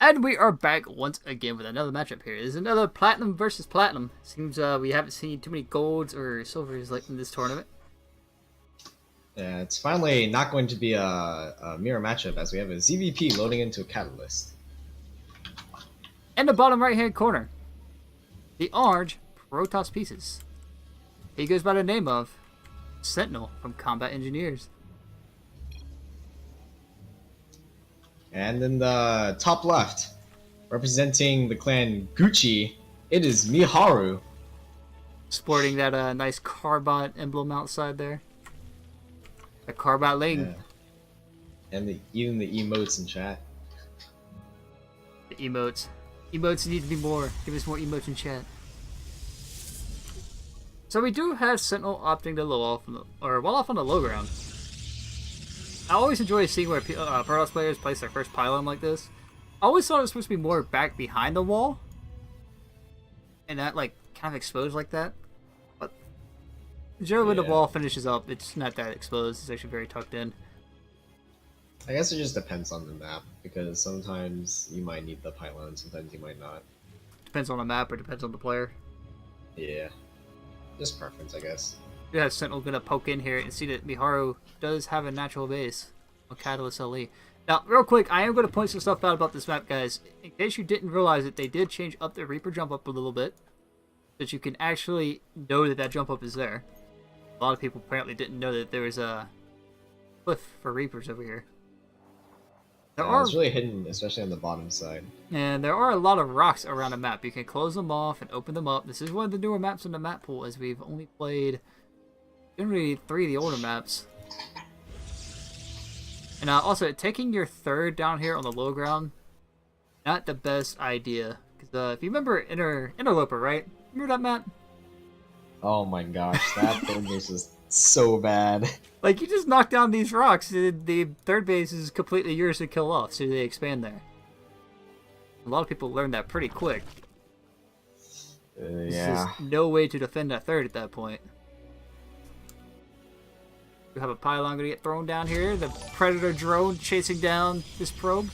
And we are back once again with another matchup here. There's another Platinum versus Platinum. Seems we haven't seen too many golds or silvers like in this tournament. Yeah, it's finally not going to be a mirror matchup as we have a ZVP loading into a Catalyst. In the bottom right hand corner, the orange Protoss Pieces. He goes by the name of Sentinel from Combat Engineers. And in the top left, representing the clan Gucci, it is Miharu. Sporting that nice Carbot emblem outside there. A Carbot Ling. Yeah. And even the emotes in chat. The emotes. Emotes need to be more. Give us more emotes in chat. So we do have Sentinel opting to low off, well off on the low ground. I always enjoy seeing where Protoss players place their first pylon like this. I always thought it was supposed to be more back behind the wall. And not like kind of exposed like that. But generally when the wall finishes up, it's not that exposed. It's actually very tucked in. I guess it just depends on the map, because sometimes you might need the pylon, sometimes you might not. Depends on the map or depends on the player. Yeah. Just preference, I guess. Yeah, Sentinel gonna poke in here and see that Miharu does have a natural base on Catalyst LE. Now, real quick, I am going to point some stuff out about this map, guys. In case you didn't realize it, they did change up the Reaper jump up a little bit, so that you can actually know that that jump up is there. A lot of people apparently didn't know that there was a cliff for Reapers over here. It's really hidden, especially on the bottom side. And there are a lot of rocks around the map. You can close them off and open them up. This is one of the newer maps in the map pool, as we've only played generally 3 of the older maps. And also, taking your third down here on the low ground, not the best idea. Because if you remember Interloper, right? Remember that map? Oh my gosh, that third base was so bad. Like, you just knock down these rocks, the third base is completely yours to kill off, so they expand there. A lot of people learn that pretty quick. Yeah. There's no way to defend that third at that point. We have a pylon going to get thrown down here. The Predator drone chasing down this probe.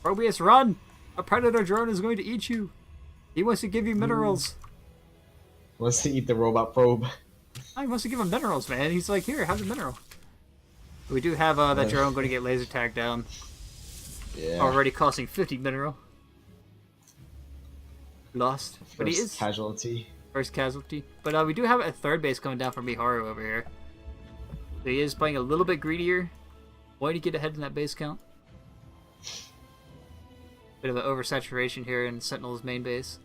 Probius, run! A Predator drone is going to eat you. He wants to give you minerals. Wants to eat the robot probe. He wants to give him minerals, man. He's like, here, have the mineral. We do have that drone going to get laser tagged down. Yeah. Already costing 50 mineral. Lost. But he is casualty. First casualty. But we do have a third base coming down from Miharu over here. So he is playing a little bit greedier. Wanting to get ahead in that base count. Bit of an oversaturation here in Sentinel's main base.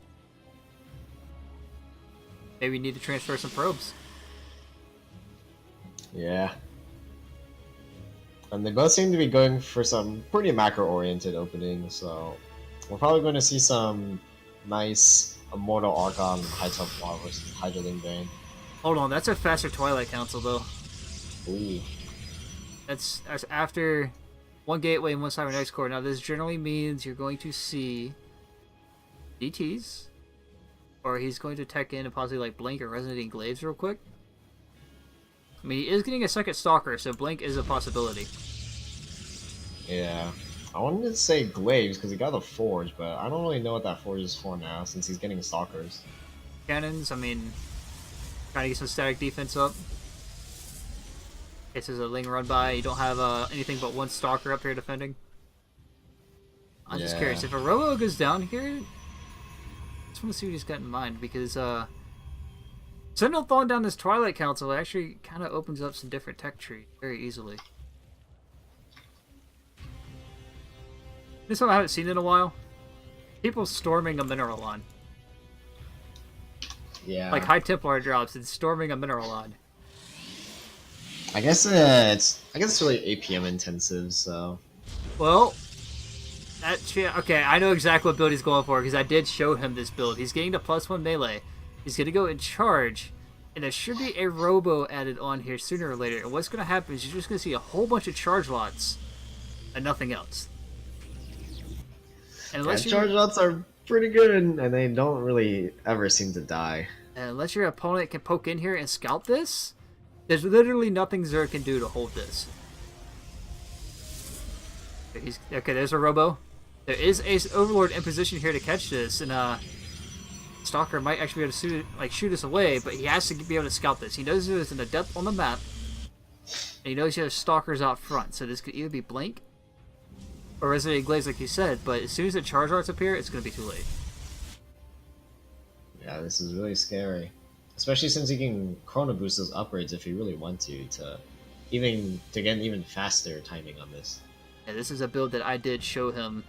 Maybe we need to transfer some probes. Yeah. And they both seem to be going for some pretty macro-oriented openings, so we're probably going to see some nice Immortal Archon High Templar versus Hydroling Bane. Hold on, that's a faster Twilight Council though. Ooh. That's after one Gateway and one Cybernetic Core. Now this generally means you're going to see DTs, or he's going to tech in and possibly like Blink or Resonating Glaives real quick. I mean, he is getting a second Stalker, so Blink is a possibility. Yeah. I wanted to say Glaives because he got the Forge, but I don't really know what that Forge is for now since he's getting Stalkers. Cannons, I mean, trying to get some static defense up. This is a Ling run by. You don't have anything but one Stalker up here defending. I'm just curious. If a Robo goes down here, I just want to see what he's got in mind, because Sentinel throwing down this Twilight Council actually kind of opens up some different tech trees very easily. This one I haven't seen in a while. People storming a mineral line. Yeah. Like High Templar drops and storming a mineral line. I guess it's really APM intensive, so. Well, okay, I know exactly what build he's going for because I did show him this build. He's getting the +1 melee. He's going to go in charge, and there should be a Robo added on here sooner or later. And what's going to happen is you're just going to see a whole bunch of charge lots and nothing else. And unless charge lots are pretty good, and they don't really ever seem to die. Unless your opponent can poke in here and scalp this, there's literally nothing Xur can do to hold this. Okay, there's a Robo. There is Ace Overlord in position here to catch this, and Stalker might actually be able to shoot us away, but he has to be able to scout this. He knows there's an Adept on the map, and he knows he has Stalkers out front, so this could either be Blink or Resident Glaze, like you said, but as soon as the Charge Arts appear, it's going to be too late. Yeah, this is really scary. Especially since he can Chrono Boost those upgrades if he really wants to get even faster timing on this. Yeah, this is a build that I did show him.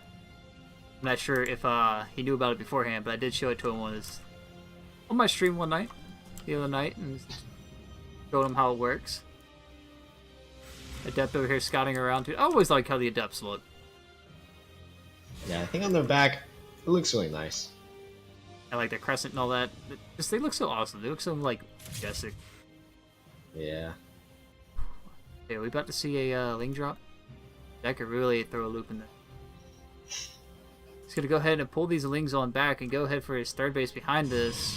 I'm not sure if he knew about it beforehand, but I did show it to him on my stream one night, the other night, and showed him how it works. Adept over here scouting around too. I always like how the Adepts look. Yeah, I think on their back, it looks really nice. I like the crescent and all that. They look so awesome. They look so like majestic. Yeah. Okay, we about to see a Ling drop. That could really throw a loop in there. He's gonna go ahead and pull these Lings on back and go ahead for his third base behind this.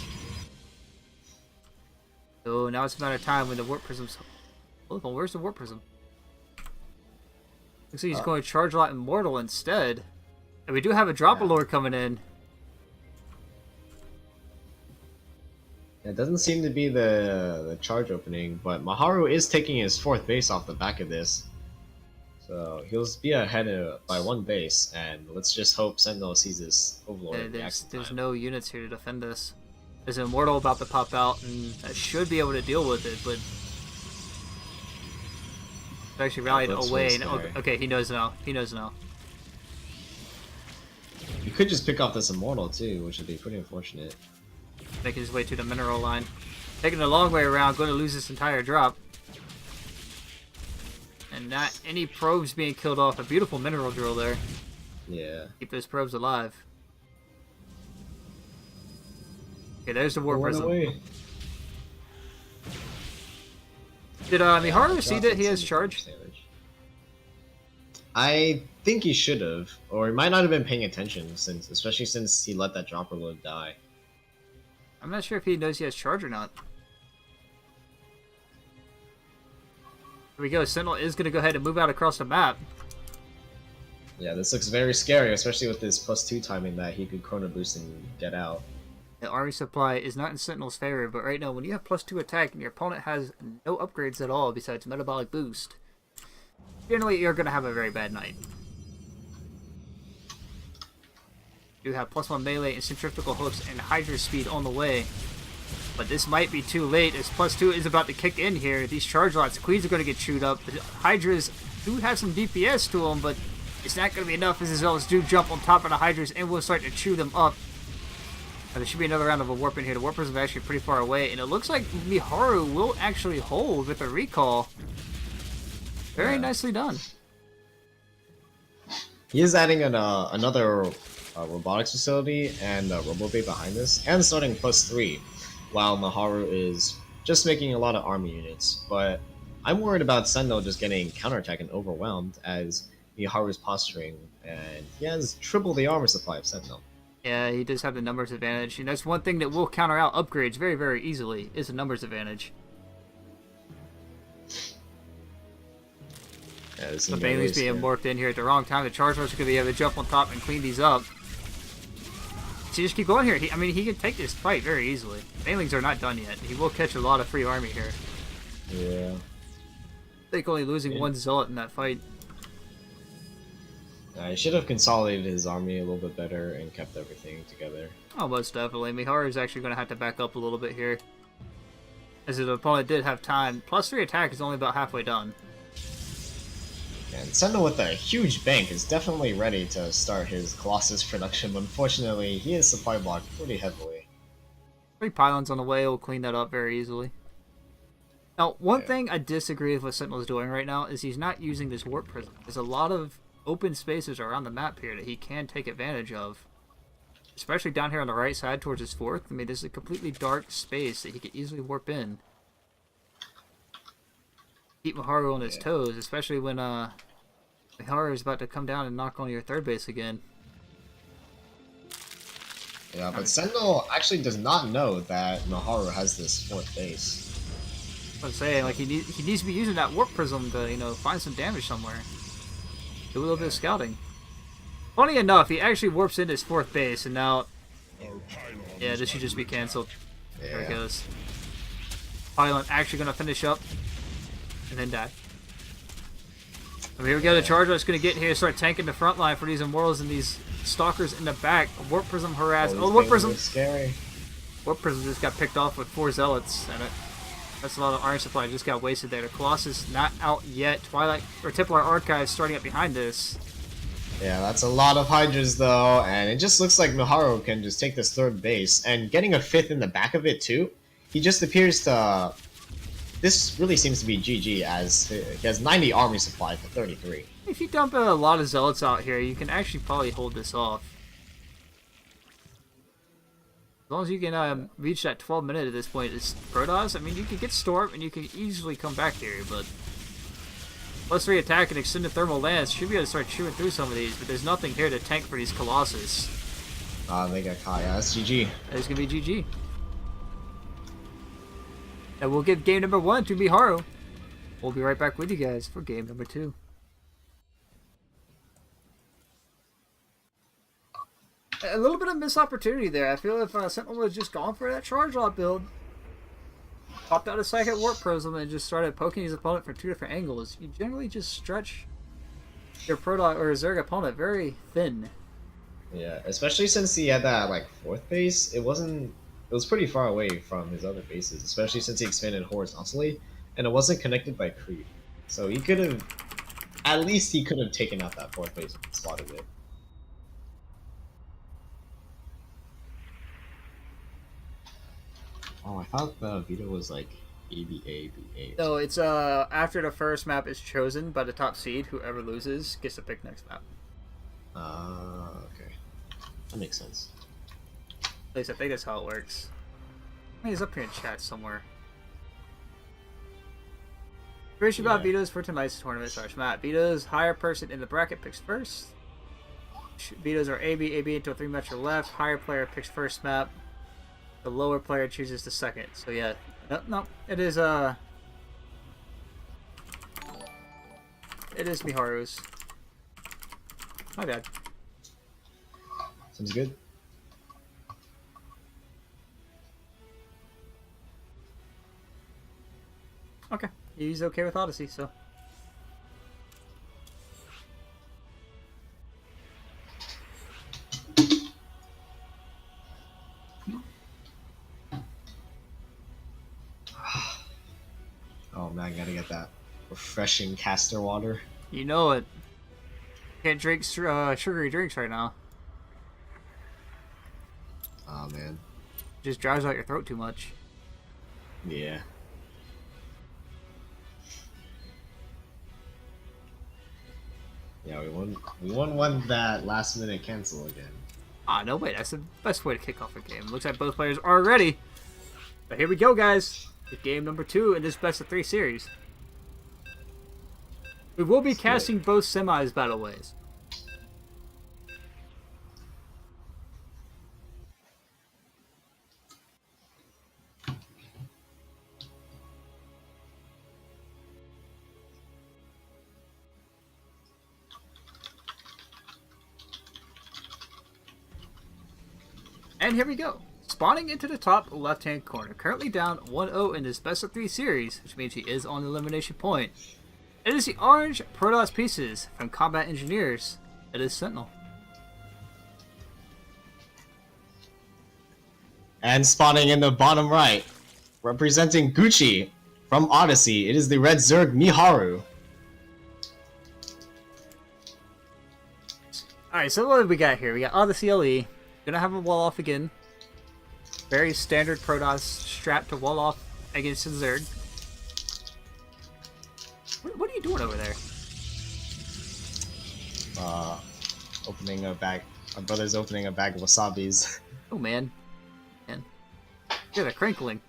So now it's a matter of time when the Warp Prism's... Hold on, where's the Warp Prism? Looks like he's going to charge a lot Immortal instead. And we do have a Drop Lord coming in. It doesn't seem to be the charge opening, but Miharu is taking his fourth base off the back of this. So he'll be ahead by one base, and let's just hope Sentinel sees this Overlord. There's no units here to defend us. There's an Immortal about to pop out, and that should be able to deal with it, but... It's actually rallied away, and okay, he knows now. He knows now. You could just pick off this Immortal too, which would be pretty unfortunate. Making his way to the mineral line. Taking a long way around, going to lose this entire drop. And not any probes being killed off. A beautiful mineral drill there. Yeah. Keep those probes alive. Okay, there's the Warp Prism. Did Miharu see that he has charge? I think he should have, or he might not have been paying attention, especially since he let that dropper load die. I'm not sure if he knows he has charge or not. Here we go. Sentinel is going to go ahead and move out across the map. Yeah, this looks very scary, especially with this +2 timing that he could Chrono Boost and get out. The army supply is not in Sentinel's favor, but right now, when you have +2 attack and your opponent has no upgrades at all besides Metabolic Boost, generally you're going to have a very bad night. You have +1 melee and centrifugal hooks and Hydra speed on the way. But this might be too late as +2 is about to kick in here. These charge lots, Queens are going to get chewed up. The Hydras do have some DPS to them, but it's not going to be enough as the Zealots do jump on top of the Hydras and will start to chew them up. There should be another round of a warp in here. The warp is actually pretty far away, and it looks like Miharu will actually hold with a recall. Very nicely done. He is adding another robotics facility and a Robobay behind this, and starting +3, while Miharu is just making a lot of army units. But I'm worried about Sentinel just getting counterattacked and overwhelmed as Miharu's posturing, and he has triple the armor supply of Sentinel. Yeah, he does have the numbers advantage, and that's one thing that will counter out upgrades very, very easily, is a numbers advantage. Yeah, the Bailey's being morphed in here at the wrong time. The Chargers are going to be able to jump on top and clean these up. So you just keep going here. I mean, he can take this fight very easily. Banelings are not done yet. He will catch a lot of free army here. Yeah. I think only losing one Zealot in that fight. He should have consolidated his army a little bit better and kept everything together. Oh, most definitely. Miharu is actually going to have to back up a little bit here, as his opponent did have time. +3 attack is only about halfway done. And Sentinel with a huge bank is definitely ready to start his Colossus production, but unfortunately he is supply blocked pretty heavily. 3 pylons on the way will clean that up very easily. Now, one thing I disagree with what Sentinel is doing right now is he's not using this Warp Prism. There's a lot of open spaces around the map here that he can take advantage of. Especially down here on the right side towards his 4th. I mean, this is a completely dark space that he could easily warp in. Keep Miharu on his toes, especially when Miharu is about to come down and knock on your 3rd base again. Yeah, but Sentinel actually does not know that Miharu has this 4th base. I'm saying, like, he needs to be using that Warp Prism to, you know, find some damage somewhere. Do a little bit of scouting. Funny enough, he actually warps into his 4th base, and now... Yeah, this should just be cancelled. Yeah. There it goes. Pylon actually going to finish up, and then die. And here we go, the Charger is going to get here, start tanking the front line for these Immortals and these Stalkers in the back. Warp Prism harass. Oh, Warp Prism! Scary. Warp Prism just got picked off with 4 Zealots, and that's a lot of iron supply just got wasted there. The Colossus not out yet. Twilight or Templar Archive starting up behind this. Yeah, that's a lot of Hydras though, and it just looks like Miharu can just take this 3rd base, and getting a 5th in the back of it too. He just appears to... This really seems to be GG, as he has 90 army supply for 33. If you dump a lot of Zealots out here, you can actually probably hold this off. As long as you can reach that 12 minute at this point, it's Protoss. I mean, you can get Storm and you can easily come back here, but +3 attack and extended thermal lance should be able to start chewing through some of these, but there's nothing here to tank for these Colossus. They got caught. Yeah, that's GG. That is gonna be GG. And we'll give game number 1 to Miharu. We'll be right back with you guys for game number 2. A little bit of missed opportunity there. I feel if Sentinel was just gone for that charge lot build, popped out a second Warp Prism and just started poking his opponent from 2 different angles, you generally just stretch your Protoss or Zerg opponent very thin. Yeah, especially since he had that like 4th base, it was pretty far away from his other bases, especially since he expanded horizontally, and it wasn't connected by creep. So he could have, at least he could have taken out that 4th base and spotted it. Oh, I thought the veto was like ABA. No, it's after the first map is chosen by the top seed, whoever loses gets to pick next map. Okay. That makes sense. At least I think that's how it works. I mean, he's up here in chat somewhere. Information about vetoes for tonight's tournament / map. Vetoes, higher person in the bracket picks first. Vetoes are AB until 3 maps are left. Higher player picks first map. The lower player chooses the second. So yeah, no, it is Miharu's. My bad. Sounds good. Okay, he's okay with Odyssey, so. Oh man, gotta get that refreshing caster water. You know it. Can't drink sugary drinks right now. Oh man. Just dries out your throat too much. Yeah. Yeah, we won that last minute cancel again. Ah, no way, that's the best way to kick off a game. Looks like both players are ready. But here we go, guys. With game number 2 in this best of 3 series. We will be casting both semis battleways. And here we go. Spawning into the top left-hand corner. Currently down 1-0 in this best of 3 series, which means he is on the elimination point. It is the orange Protoss pieces from Combat Engineers. It is Sentinel. And spawning in the bottom right, representing Gucci from Odyssey, it is the red Zerg Miharu. Alright, so what do we got here? We got Odyssey LE. Gonna have a wall off again. Very standard Protoss strap to wall off against the Zerg. What are you doing over there? Opening a bag. My brother's opening a bag of wasabis. Oh man. Man. You're the crinkling.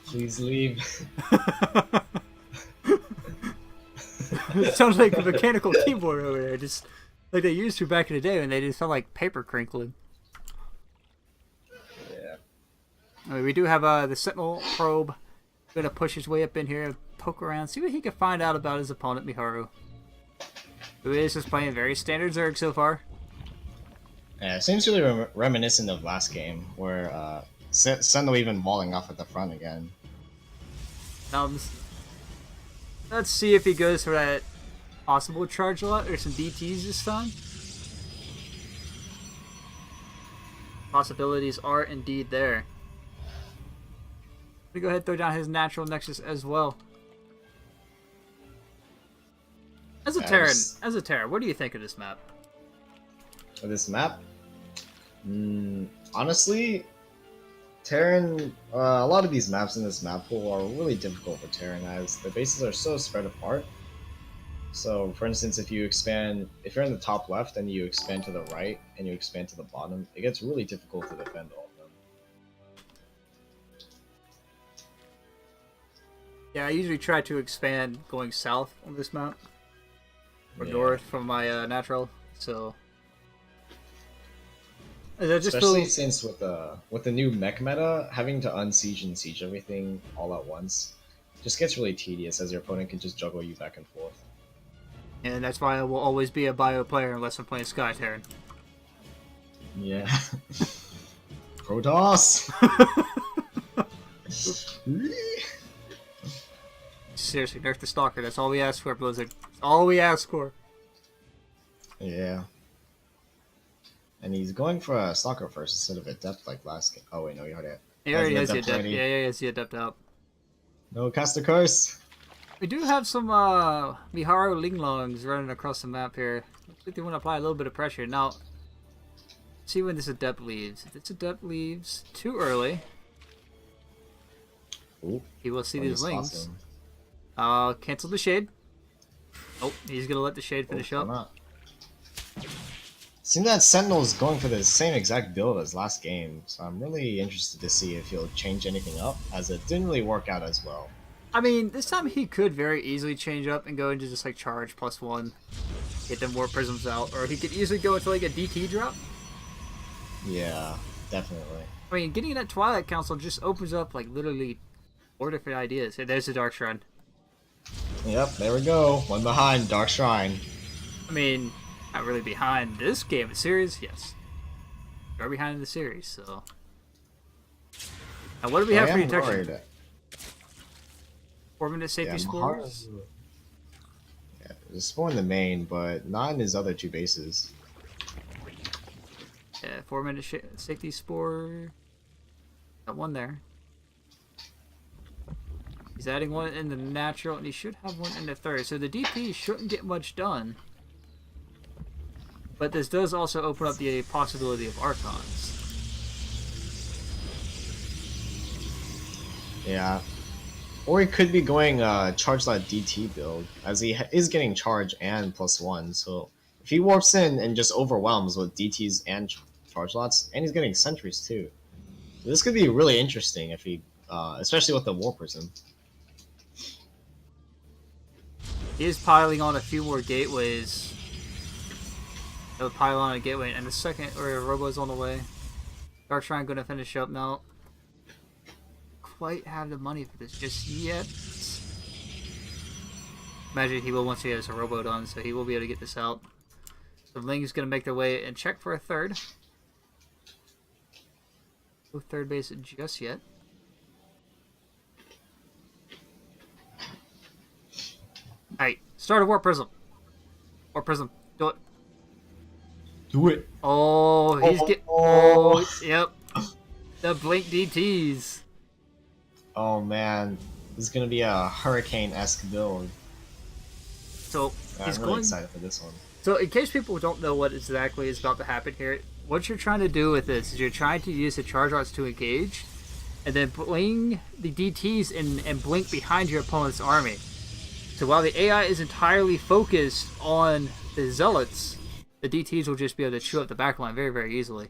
Please leave. It sounds like a mechanical keyboard over there, just like they used to back in the day when they just felt like paper crinkling. Yeah. I mean, we do have the Sentinel probe. Gonna push his way up in here, poke around, see what he can find out about his opponent, Miharu. Who is just playing very standard Zerg so far. Yeah, it seems really reminiscent of last game, where Sentinel even walling off at the front again. Let's see if he goes for that possible charge lot or some DTs this time. Possibilities are indeed there. Let me go ahead and throw down his natural nexus as well. As a Terran, what do you think of this map? Of this map? Honestly, Terran, a lot of these maps in this map pool are really difficult for Terran as the bases are so spread apart. So, for instance, if you're in the top left and you expand to the right and you expand to the bottom, it gets really difficult to defend all of them. Yeah, I usually try to expand going south on this map. Or north from my natural, so... Especially since with the new mech meta, having to unsiege and siege everything all at once just gets really tedious as your opponent can just juggle you back and forth. And that's why I will always be a bio player unless I'm playing Sky Terran. Yeah. Protoss! Seriously, nerf the Stalker. That's all we ask for, Blizzard. That's all we ask for. Yeah. And he's going for a Stalker first instead of Adept like last game. Oh wait, no, he already has the Adept. Yeah, he has the Adept out. No, cast a curse! We do have some Miharu Linglongs running across the map here. Looks like they want to apply a little bit of pressure. Now, see when this Adept leaves. If this Adept leaves too early, Ooh, he will see these Lings. Cancel the Shade. Oh, he's going to let the Shade finish up. Seems that Sentinel's going for the same exact build as last game, so I'm really interested to see if he'll change anything up, as it didn't really work out as well. I mean, this time he could very easily change up and go into just like charge +1, get them more prisms out, or he could easily go into like a DT drop. Yeah, definitely. I mean, getting that Twilight Council just opens up like literally 4 different ideas. Hey, there's the Dark Shrine. Yep, there we go. One behind, Dark Shrine. I mean, not really behind this game, the series, yes. We're behind the series, so. Now, what do we have for detection? 4-minute safety spores? Yeah, there's a spore in the main, but not in his other 2 bases. Yeah, 4-minute safety spore. Got one there. He's adding one in the natural, and he should have one in the third. So the DP shouldn't get much done. But this does also open up the possibility of Archons. Yeah. Or he could be going charge lot DT build, as he is getting charge and +1. So if he warps in and just overwhelms with DTs and charge lots, and he's getting sentries too. This could be really interesting if he, especially with the War Prism. He is piling on a few more gateways. He'll pile on a gateway, and the second, or Robo's on the way. Dark Shrine gonna finish up now. Quite have the money for this just yet. Imagine he will once he has a Robo done, so he will be able to get this out. The Ling's gonna make their way and check for a third. No third base just yet. Alright, start a Warp Prism. Warp Prism, do it. Do it. Oh, he's yep. The Blink DTs. Oh man, this is gonna be a Hurricane-esque build. So I'm really excited for this one. So in case people don't know what exactly is about to happen here, what you're trying to do with this is you're trying to use the charge arts to engage, and then bring the DTs and blink behind your opponent's army. So while the AI is entirely focused on the Zealots, the DTs will just be able to chew up the backline very, very easily.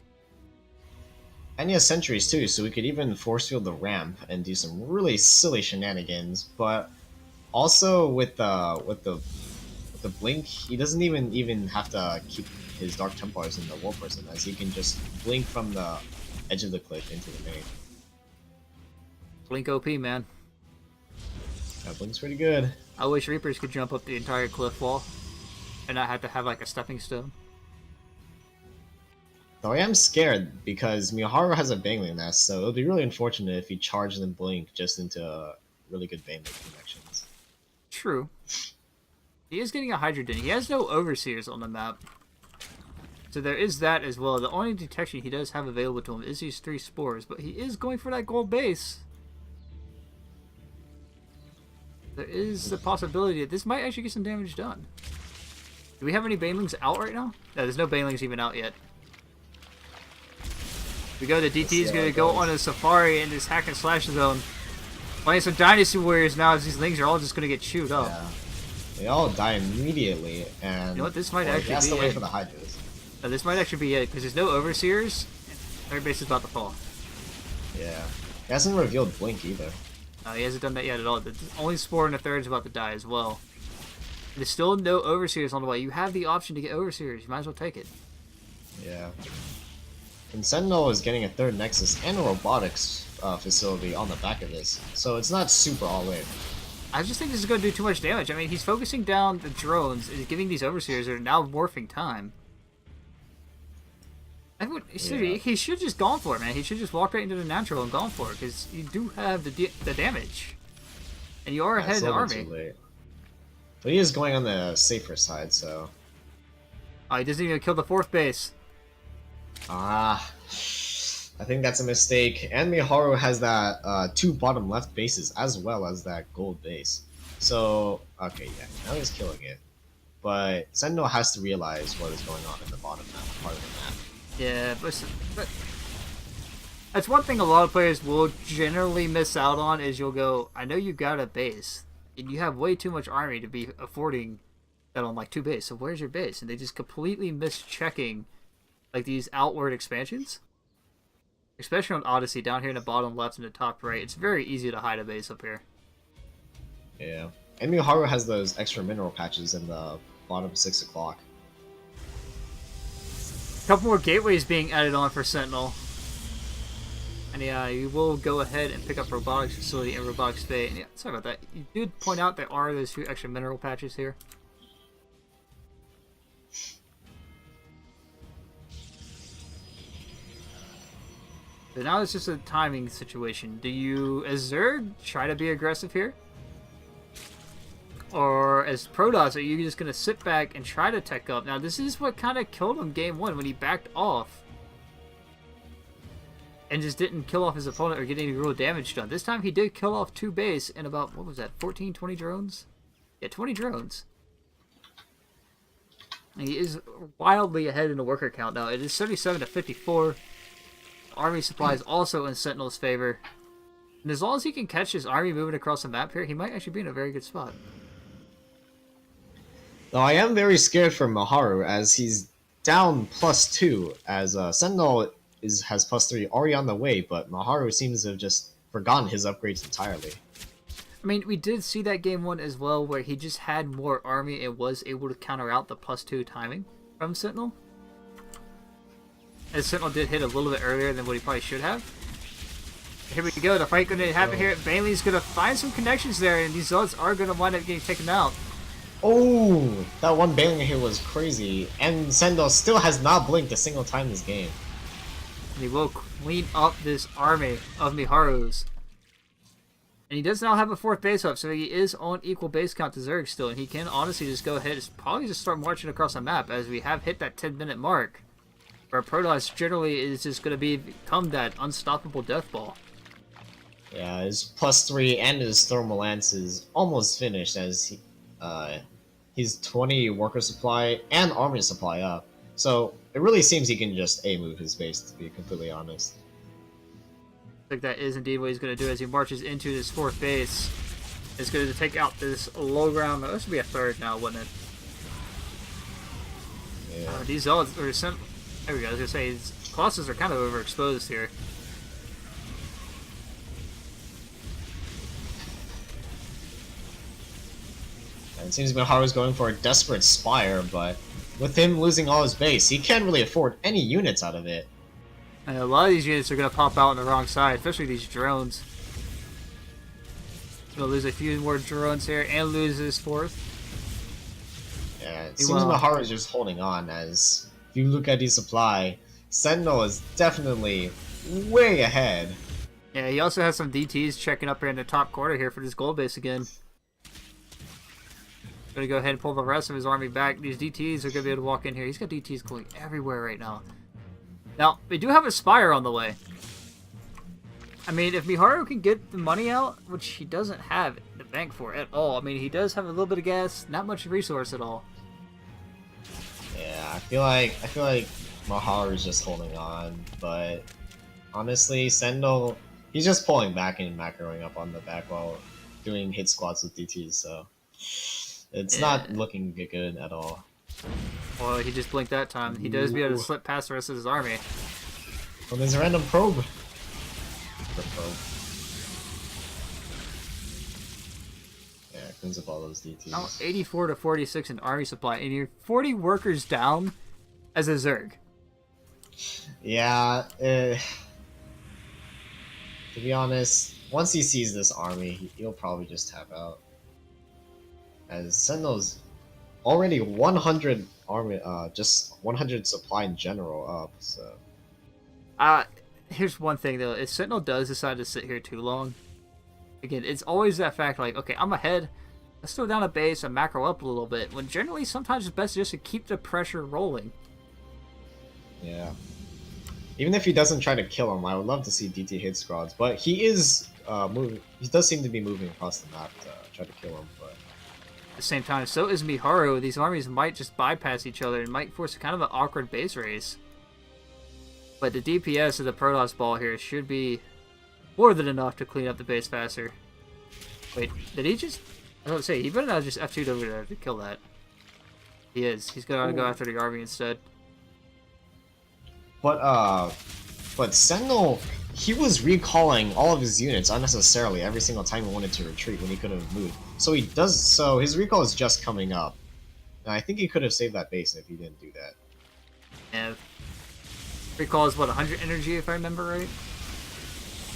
And he has sentries too, so we could even force field the ramp and do some really silly shenanigans. But also with the blink, he doesn't even have to keep his Dark Templars in the War Prism, as he can just blink from the edge of the cliff into the main. Blink OP, man. That blink's pretty good. I wish Reapers could jump up the entire cliff wall. and not have to have like a stepping stone. Though I am scared because Miharu has a Bangling Nest, so it would be really unfortunate if he charged and Blink just into really good Bangling connections. True. He is getting a Hydra Den. He has no Overseers on the map. So there is that as well. The only detection he does have available to him is these 3 spores, but he is going for that gold base. There is the possibility that this might actually get some damage done. Do we have any Banelings out right now? No, there's no Banelings even out yet. We go to DT is going to go on a Safari in this hack and slash zone. Playing some Dynasty Warriors now as these things are all just going to get chewed up. Yeah. They all die immediately, and you know what, this might actually he has be to wait it. for the Hydras. This might actually be it, because there's no Overseers. Their base is about to fall. Yeah. He hasn't revealed Blink either. He hasn't done that yet at all. The only Spore in the third is about to die as well. There's still no Overseers on the way. You have the option to get Overseers. You might as well take it. Yeah. And Sentinel is getting a 3rd Nexus and a robotics facility on the back of this, so it's not super all in. I just think this is going to do too much damage. I mean, he's focusing down the drones, and giving these Overseers that are now morphing time. He should just gone for it, man. He should just walk right into the natural and gone for it, because you do have the damage. And you are ahead of the army. Too late. But he is going on the safer side, so... Oh, he doesn't even kill the 4th base. Ah... I think that's a mistake. And Miharu has that 2 bottom left bases as well as that gold base. So, okay, yeah, now he's killing it. But Sentinel has to realize what is going on in the bottom part of the map. Yeah, but that's one thing a lot of players will generally miss out on is you'll go, I know you got a base, and you have way too much army to be affording that on like 2 base, so where's your base? And they just completely miss checking like these outward expansions. Especially on Odyssey, down here in the bottom left and the top right, it's very easy to hide a base up here. Yeah. And Miharu has those extra mineral patches in the bottom 6 o'clock. A couple more gateways being added on for Sentinel. And yeah, you will go ahead and pick up Robotics Facility and Robotics Bay. And yeah, sorry about that. You did point out there are those 2 extra mineral patches here. But now it's just a timing situation. Do you, as Zerg, try to be aggressive here? Or as Protoss, are you just going to sit back and try to tech up? Now, this is what kind of killed him game 1 when he backed off. And just didn't kill off his opponent or get any real damage done. This time he did kill off 2 base and about, what was that, 14, 20 drones? Yeah, 20 drones. And he is wildly ahead in the worker count now. It is 77 to 54. Army supplies also in Sentinel's favor. And as long as he can catch his army moving across the map here, he might actually be in a very good spot. Though I am very scared for Miharu as he's down +2 as Sentinel has +3 already on the way, but Miharu seems to have just forgotten his upgrades entirely. I mean, we did see that game 1 as well where he just had more army and was able to counter out the +2 timing from Sentinel. As Sentinel did hit a little bit earlier than what he probably should have. Here we go, the fight going to happen here. Bailey's going to find some connections there, and these Zealots are going to wind up getting taken out. Oh, that one Bailing here was crazy, and Sentinel still has not blinked a single time this game. And he will clean up this army of Miharu's. And he does now have a 4th base up, so he is on equal base count to Zerg still, and he can honestly just go ahead and probably just start marching across the map as we have hit that 10-minute mark. Where Protoss generally is just going to become that unstoppable death ball. Yeah, his +3 and his Thermal Lance is almost finished as he's 20 worker supply and army supply up. So it really seems he can just move his base, to be completely honest. I think that is indeed what he's going to do as he marches into this 4th base. It's going to take out this low ground. This should be a 3rd now, wouldn't it? Yeah. These Zealots are sent. There we go. I was gonna say his Colossus are kind of overexposed here. And it seems Miharu's going for a desperate Spire, but with him losing all his base, he can't really afford any units out of it. And a lot of these units are gonna pop out on the wrong side, especially these drones. Gonna lose a few more drones here and lose his 4th. Yeah, it seems Meanwhile, Miharu is just holding on, as if you look at the supply, Sentinel is definitely way ahead. yeah, he also has some DTs checking up here in the top corner here for this gold base again. Gonna go ahead and pull the rest of his army back. These DTs are gonna be able to walk in here. He's got DTs going everywhere right now. Now, we do have a Spire on the way. I mean, if Miharu can get the money out, which he doesn't have the bank for at all. I mean, he does have a little bit of gas, not much resource at all. Yeah, I feel like Miharu is just holding on, but honestly, Sentinel, he's just pulling back and macroing up on the back while doing hit squats with DTs, so it's not looking good at all. Well, he just blinked that time. He does be able to Ooh. slip past the rest of his army. Well, there's a random probe. Yeah, cleans up all those DTs. Now 84 to 46 in army supply, and you're 40 workers down as a Zerg. Yeah, to be honest, once he sees this army, he'll probably just tap out. As Sentinel's already 100 army, just 100 supply in general up, so... Here's one thing though, if Sentinel does decide to sit here too long, again, it's always that fact like, okay, I'm ahead, let's throw down a base and macro up a little bit, when generally sometimes it's best just to keep the pressure rolling. Yeah. Even if he doesn't try to kill him, I would love to see DT hit squads, but he is moving. He does seem to be moving across the map to try to kill him, but At the same time, so is Miharu. These armies might just bypass each other and might force kind of an awkward base race. But the DPS of the Protoss ball here should be more than enough to clean up the base faster. Wait, did he just... I was going to say, he better not just F2'd over there to kill that. He is. He's going to go after the army instead. But Sentinel, he was recalling all of his units unnecessarily every single time he wanted to retreat when he could have moved. So he does. So his recall is just coming up, and I think he could have saved that base if he didn't do that. And recall is what, 100 energy if I remember right?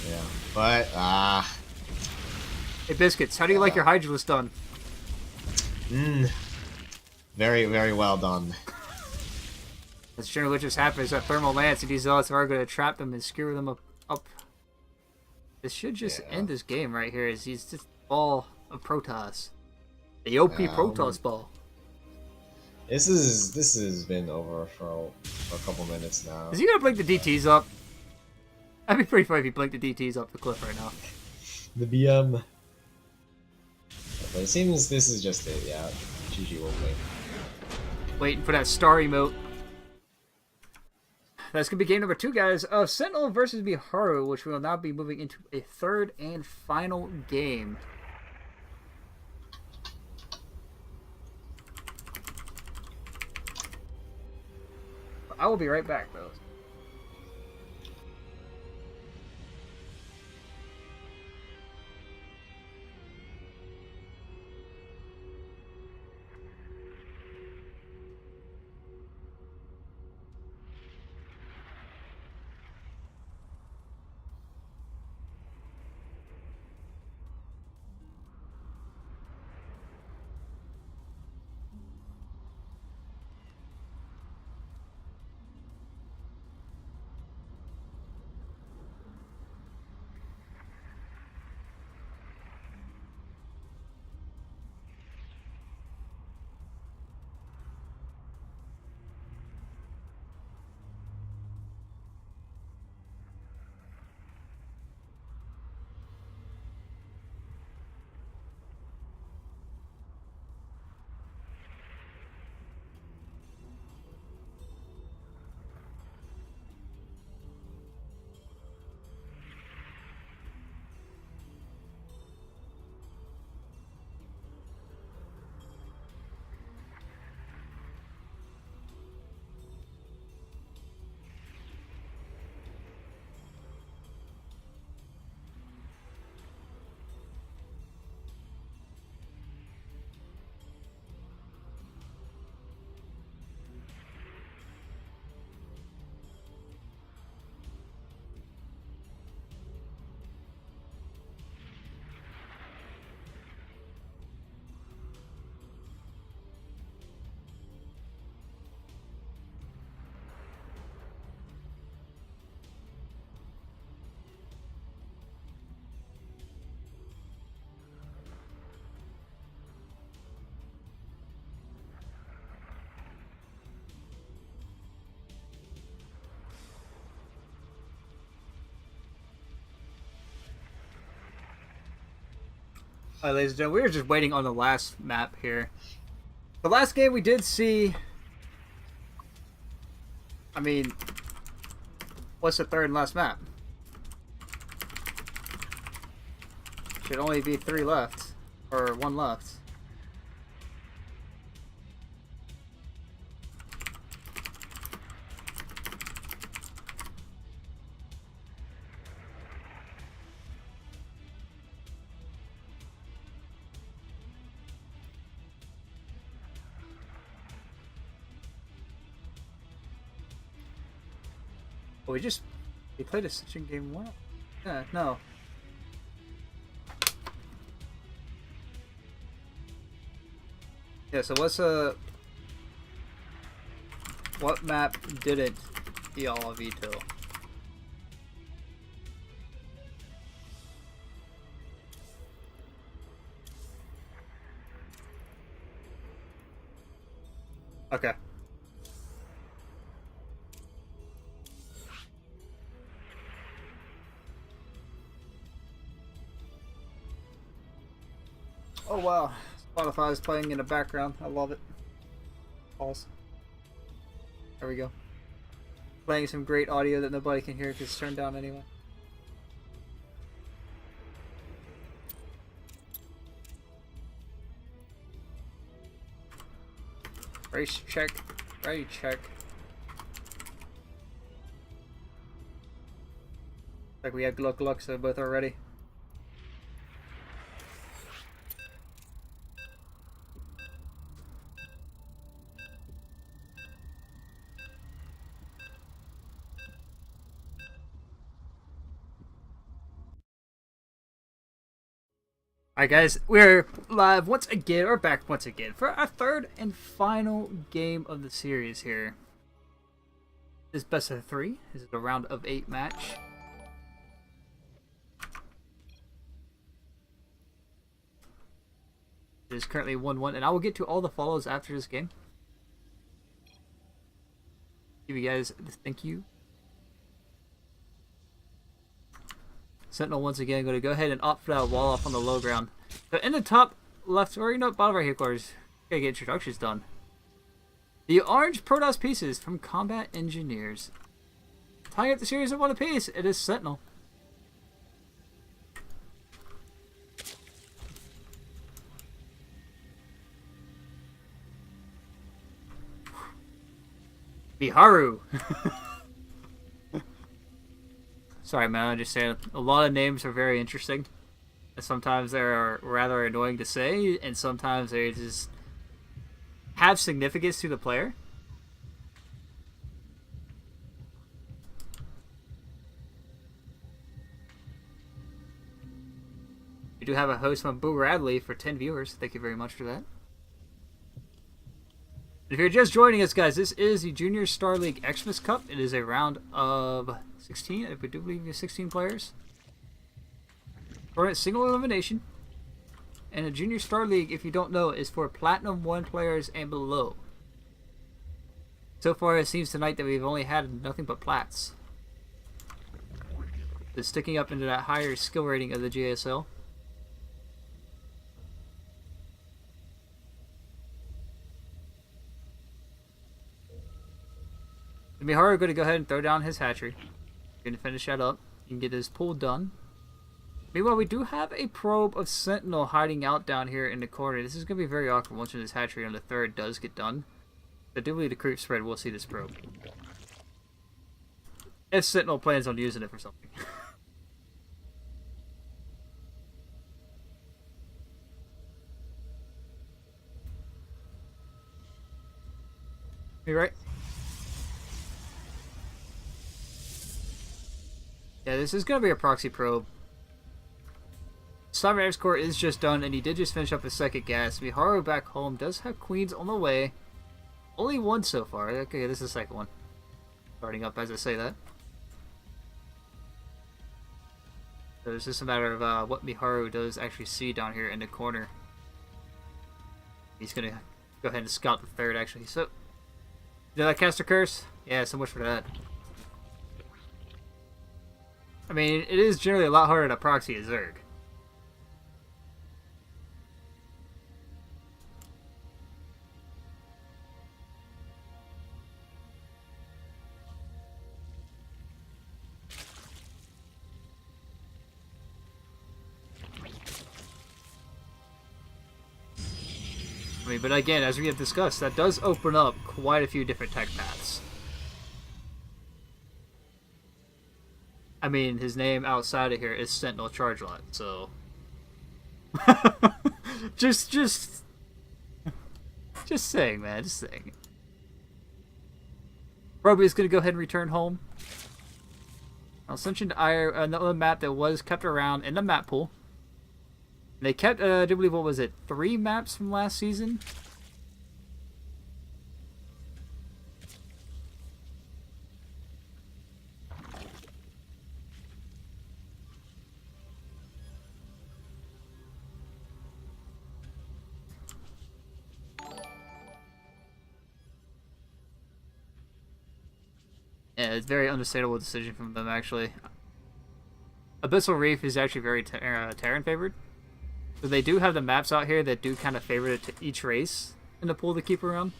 Yeah, but Hey Biscuits, how do you like your Hydralisk done? Very, very well done. That's generally what just happens. That Thermal Lance and these Zealots are going to trap them and skewer them up. This should just end this game right here. Is he's just ball of Protoss, the OP Protoss ball. This has been over for a couple minutes now. Is he gonna blink the DTs up? That'd be pretty funny if he blinked the DTs up the cliff right now. The BM. But it seems this is just it. Yeah, GG will play. Waiting for that star emote. That's going to be game number 2, guys, of Sentinel versus Miharu, which we will now be moving into a third and final game. I will be right back, though. Alright, ladies and gentlemen, we were just waiting on the last map here. The last game we did see... I mean... What's the third and last map? Should only be 3 left. Or 1 left. Oh, we played a switching game 1? Yeah, no. Yeah, so what map didn't y'all veto? Okay. Oh wow, Spotify is playing in the background. I love it. Pause. There we go. Playing some great audio that nobody can hear because it's turned down anyway. Race check. Ready check. Like we had Gluck, so both are ready. Alright guys, we're live once again, or back once again, for our third and final game of the series here. This is best of 3. This is a round of 8 match. It is currently 1-1, and I will get to all the follows after this game. Give you guys the thank you. Sentinel once again going to go ahead and opt for that wall off on the low ground. So in the top left, or bottom right here quarters, gotta get introductions done. The orange Protoss pieces from Combat Engineers. Tying up the series of 1 apiece, it is Sentinel. Miharu. Sorry, man. I just saying a lot of names are very interesting. Sometimes they're rather annoying to say, and sometimes they just have significance to the player. We do have a host from Boo Radley for 10 viewers. Thank you very much for that. If you're just joining us, guys, this is the Junior Star League Xmas Cup. It is a round of 16, if we do believe you 16 players. For a single elimination. And a Junior Star League, if you don't know, is for Platinum 1 players and below. So far, it seems tonight that we've only had nothing but Plats. It's sticking up into that higher skill rating of the JSL. Miharu going to go ahead and throw down his hatchery. Going to finish that up. You can get his pull done. Meanwhile, we do have a probe of Sentinel hiding out down here in the corner. This is going to be very awkward once this hatchery on the 3rd does get done. I do believe the creep spread will see this probe. If Sentinel plans on using it for something. You right? Yeah, this is going to be a proxy probe. Cyber X Core is just done, and he did just finish up his 2nd gas. Miharu back home does have queens on the way. Only 1 so far. Okay, this is the 2nd one. Starting up as I say that. So it's just a matter of what Miharu does actually see down here in the corner. He's going to go ahead and scout the 3rd, actually. So, did I cast a curse? Yeah, so much for that. I mean, it is generally a lot harder to proxy a Zerg. I mean, but again, as we have discussed, that does open up quite a few different tech paths. I mean, his name outside of here is Sentinel Charge Lot, so... just saying, man, just saying. Roby's gonna go ahead and return home. I'll send you another map that was kept around in the map pool. They kept, I do believe, what was it, 3 maps from last season? Yeah, it's a very understandable decision from them, actually. Abyssal Reef is actually very Terran favored. So they do have the maps out here that do kind of favor it to each race in the pool to keep around.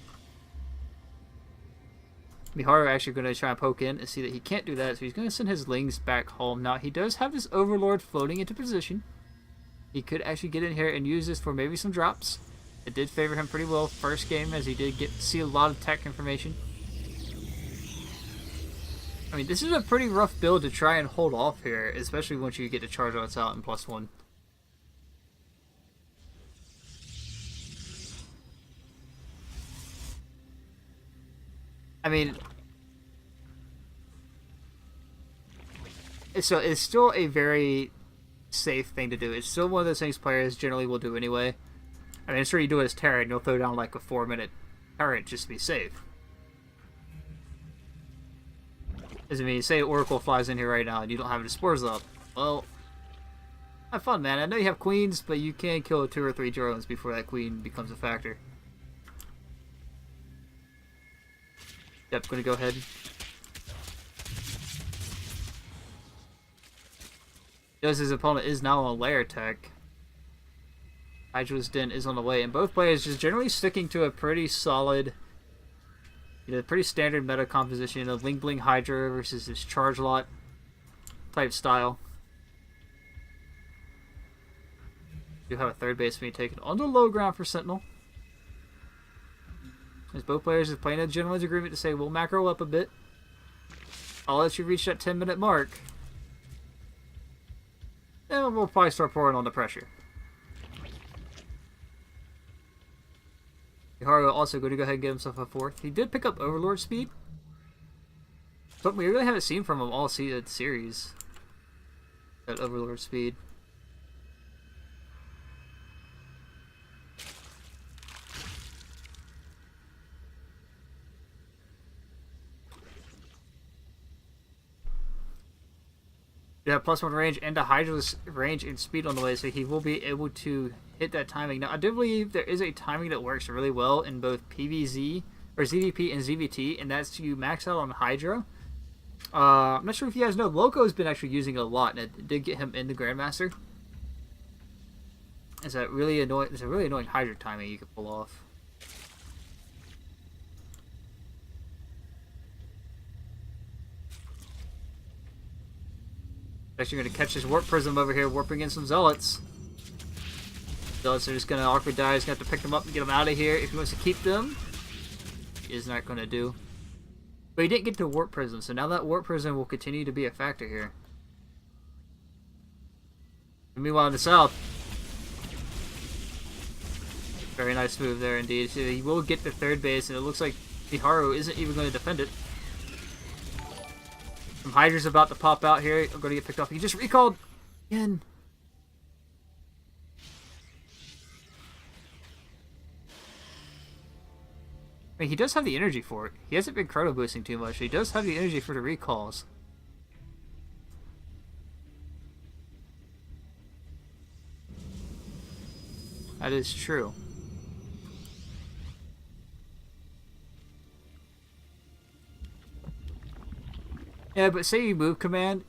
Miharu actually going to try and poke in and see that he can't do that, so he's going to send his Lings back home. Now, he does have this Overlord floating into position. He could actually get in here and use this for maybe some drops. It did favor him pretty well first game, as he did see a lot of tech information. I mean, this is a pretty rough build to try and hold off here, especially once you get the charge outs out in +1. I mean, it's still a very safe thing to do. It's still one of those things players generally will do anyway. I mean, sure, you do it as Terran, you'll throw down like a 4-minute turret just to be safe. Because, I mean, say Oracle flies in here right now and you don't have any spores up. Well, have fun, man. I know you have queens, but you can kill 2 or 3 drones before that queen becomes a factor. Yep, gonna go ahead. Notice his opponent is now on layer tech. Hydra's Den is on the way, and both players just generally sticking to a pretty solid, pretty standard meta composition of Ling Bling Hydra versus this Charge Lot type style. Do have a third base being taken on the low ground for Sentinel. As both players are playing a gentleman's agreement to say, we'll macro up a bit. I'll let you reach that 10-minute mark. And we'll probably start pouring on the pressure. Miharu also going to go ahead and get himself a 4th. He did pick up Overlord speed. Something we really haven't seen from him all series. That Overlord speed. Yeah, +1 range and a Hydra's range and speed on the way, so he will be able to hit that timing. Now, I do believe there is a timing that works really well in both PVZ, or ZVP and ZVT, and that's to max out on Hydra. I'm not sure if you guys know, Loco's been actually using it a lot, and it did get him in the Grandmaster. It's a really annoying Hydra timing you can pull off. Actually going to catch this Warp Prism over here, warping in some Zealots. Zealots are just going to awkward die. He's going to have to pick them up and get them out of here. If he wants to keep them, he is not going to do. But he didn't get to Warp Prism, so now that Warp Prism will continue to be a factor here. And meanwhile, in the south, very nice move there indeed. So he will get the third base, and it looks like Miharu isn't even going to defend it. Some Hydra's about to pop out here. I'm going to get picked off. He just recalled again. I mean, he does have the energy for it. He hasn't been chrono boosting too much. He does have the energy for the recalls. That is true. Yeah, but say you move command,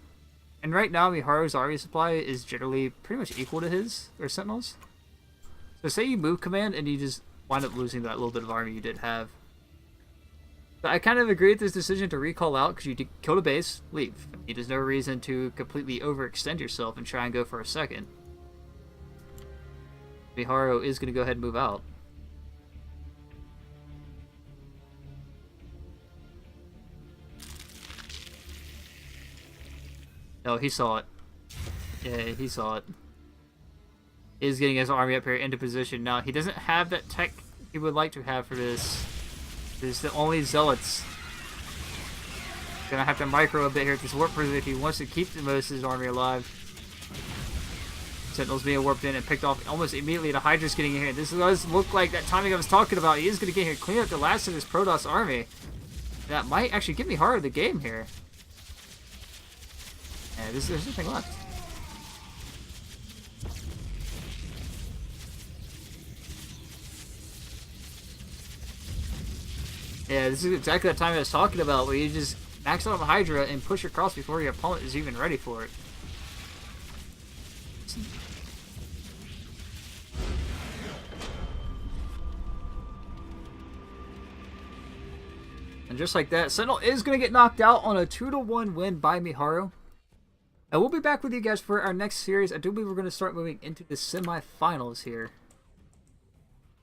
and right now Miharu's army supply is generally pretty much equal to his, or Sentinel's. So say you move command and you just wind up losing that little bit of army you did have. But I kind of agree with this decision to recall out, because you did kill the base, leave. There's no reason to completely overextend yourself and try and go for a second. Miharu is going to go ahead and move out. No, he saw it. Yeah, he saw it. Is getting his army up here into position. Now, he doesn't have that tech he would like to have for this. This is the only Zealots. Gonna have to micro a bit here at this warp prison if he wants to keep the most of his army alive. Sentinel's being warped in and picked off almost immediately. The Hydra's getting in here. This does look like that timing I was talking about. He is going to get here, clean up the last of his Protoss army. That might actually give me Miharu the game here. Yeah, there's nothing left. Yeah, this is exactly that time I was talking about, where you just max out a Hydra and push across before your opponent is even ready for it. And just like that, Sentinel is going to get knocked out on a 2-1 win by Miharu. And we'll be back with you guys for our next series. I do believe we're going to start moving into the semifinals here.